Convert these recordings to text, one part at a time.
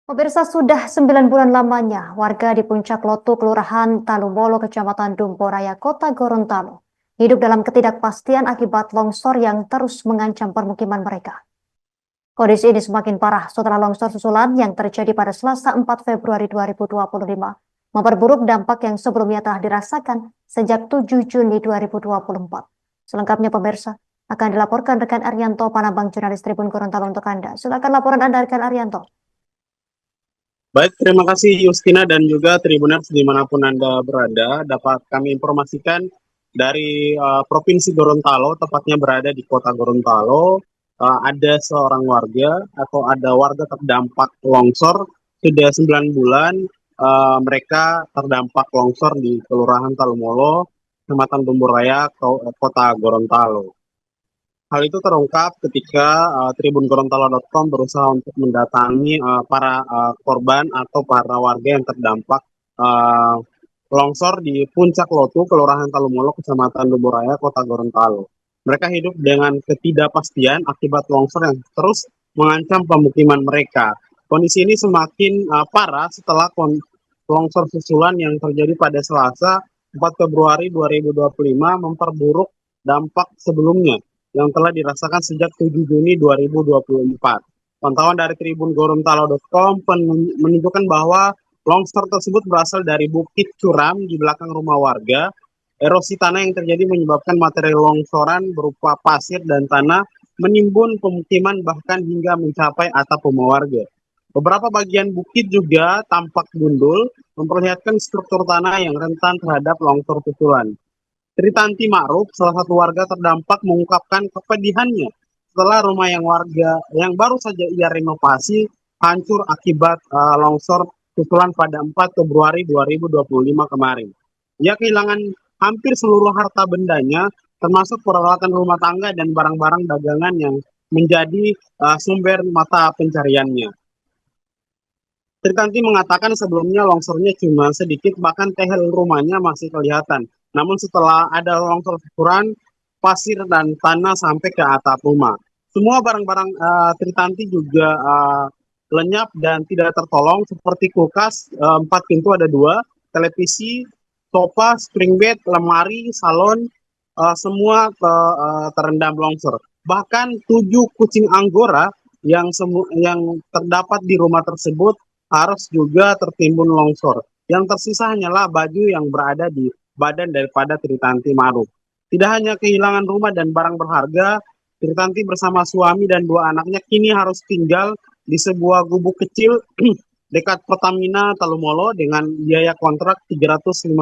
Pemirsa, sudah 9 bulan lamanya warga di Puncak Lotu, Kelurahan Talumolo, Kecamatan Dumporaya, Kota Gorontalo, hidup dalam ketidakpastian akibat longsor yang terus mengancam permukiman mereka. Kondisi ini semakin parah setelah longsor susulan yang terjadi pada Selasa 4 Februari 2025 memperburuk dampak yang sebelumnya telah dirasakan sejak 7 Juni 2024. Selengkapnya pemirsa akan dilaporkan rekan Arianto Panabang, jurnalis Tribun Gorontalo untuk Anda. Silakan laporan Anda, rekan Arianto. Baik, terima kasih Justina dan juga Tribuners dimanapun Anda berada. Dapat kami informasikan dari Provinsi Gorontalo, tepatnya berada di Kota Gorontalo, ada seorang warga atau ada warga terdampak longsor sudah 9 bulan. Mereka terdampak longsor di Kelurahan Talumolo, Kecamatan Dumburaya, Kota Gorontalo. Hal itu terungkap ketika tribungorontalo.com berusaha untuk mendatangi para korban atau para warga yang terdampak uh, longsor di Puncak Lotu, Kelurahan Talumolo, Kecamatan Dumburaya, Kota Gorontalo. Mereka hidup dengan ketidakpastian akibat longsor yang terus mengancam pemukiman mereka. Kondisi ini semakin parah setelah longsor susulan yang terjadi pada Selasa 4 Februari 2025 memperburuk dampak sebelumnya yang telah dirasakan sejak 7 Juni 2024. Pantauan dari tribungorontalo.com menunjukkan bahwa longsor tersebut berasal dari bukit curam di belakang rumah warga. Erosi tanah yang terjadi menyebabkan material longsoran berupa pasir dan tanah menimbun pemukiman bahkan hingga mencapai atap rumah warga. Beberapa bagian bukit juga tampak gundul, memperlihatkan struktur tanah yang rentan terhadap longsor susulan. Tritanti Ma'ruf, salah satu warga terdampak, mengungkapkan kepedihannya setelah rumah yang baru saja ia renovasi hancur akibat longsor susulan pada 4 Februari 2025 kemarin. Ia kehilangan hampir seluruh harta bendanya, termasuk peralatan rumah tangga dan barang-barang dagangan yang menjadi sumber mata pencariannya. Tritanti mengatakan sebelumnya longsornya cuma sedikit, bahkan tehel rumahnya masih kelihatan. Namun setelah ada longsor susulan, pasir dan tanah sampai ke atap rumah. Semua barang-barang Tritanti juga lenyap dan tidak tertolong, seperti kulkas 4 pintu ada 2, televisi, sofa, spring bed, lemari, salon, semua terendam longsor. Bahkan 7 kucing Anggora yang terdapat di rumah tersebut harus juga tertimbun longsor. Yang tersisa hanyalah baju yang berada di badan daripada Tritanti Ma'ruf. Tidak hanya kehilangan rumah dan barang berharga, Tritanti bersama suami dan 2 anaknya kini harus tinggal di sebuah gubuk kecil dekat Pertamina Talumolo dengan biaya kontrak 350.000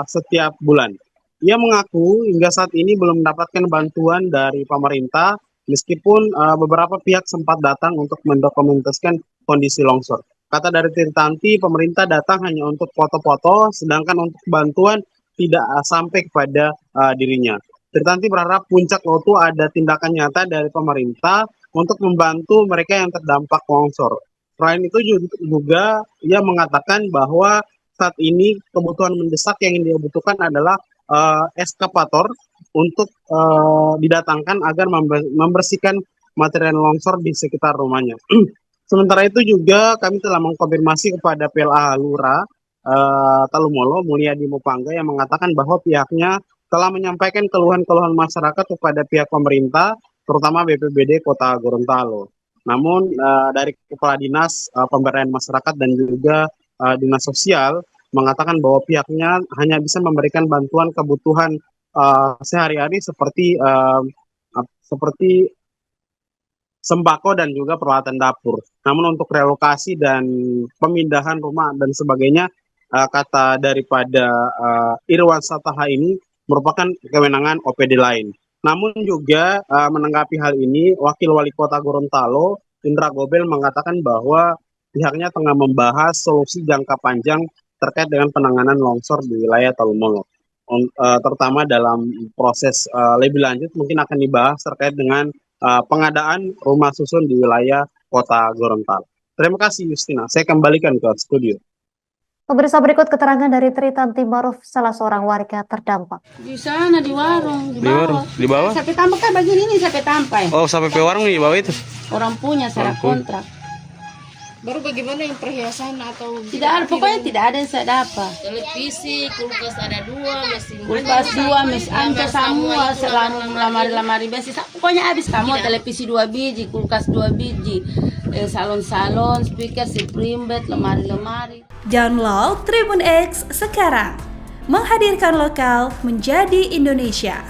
setiap bulan. Ia mengaku hingga saat ini belum mendapatkan bantuan dari pemerintah, meskipun beberapa pihak sempat datang untuk mendokumentasikan kondisi longsor. Kata dari Tritanti, pemerintah datang hanya untuk foto-foto, sedangkan untuk bantuan tidak sampai kepada dirinya. Tritanti berharap Puncak Lotu ada tindakan nyata dari pemerintah untuk membantu mereka yang terdampak longsor. Selain itu juga ia mengatakan bahwa saat ini kebutuhan mendesak yang dia butuhkan adalah eskavator untuk didatangkan agar membersihkan material longsor di sekitar rumahnya. Sementara itu juga kami telah mengkonfirmasi kepada PLA Lura Talumolo, Mulyadi Mupangga, yang mengatakan bahwa pihaknya telah menyampaikan keluhan-keluhan masyarakat kepada pihak pemerintah, terutama BPBD Kota Gorontalo. Namun dari Kepala Dinas Pemberdayaan Masyarakat dan juga Dinas Sosial mengatakan bahwa pihaknya hanya bisa memberikan bantuan kebutuhan sehari-hari seperti sembako dan juga peralatan dapur. Namun untuk relokasi dan pemindahan rumah dan sebagainya, kata daripada Irwan Sataha ini merupakan kewenangan OPD lain. Namun juga menanggapi hal ini, Wakil Wali Kota Gorontalo, Indra Gobel, mengatakan bahwa pihaknya tengah membahas solusi jangka panjang terkait dengan penanganan longsor di wilayah Talumolo. Terutama dalam proses lebih lanjut mungkin akan dibahas terkait dengan pengadaan rumah susun di wilayah Kota Gorontalo. Terima kasih Justina, saya kembalikan ke studio. Pemirsa, berikut keterangan dari Tritanti Ma'ruf, salah seorang warga terdampak. Di sana di warung, di bawah. Di bawah? Sampai tampak kan baju ini sampai tampai. Oh, sampai ke warung nih, bawah itu. Orang punya secara kontrak. Baru bagaimana yang perhiasan atau Tidak ada, pokoknya tidak ada yang saya dapat. Televisi, kulkas ada 2, mesin Kulkas 2, mes anto semua, selalu lamari-lamari besi. Pokoknya habis kamu televisi 2 biji, kulkas 2 biji, salon-salon, speaker, supreme bed, lemari-lemari. Download Tribun X sekarang. Menghadirkan lokal menjadi Indonesia.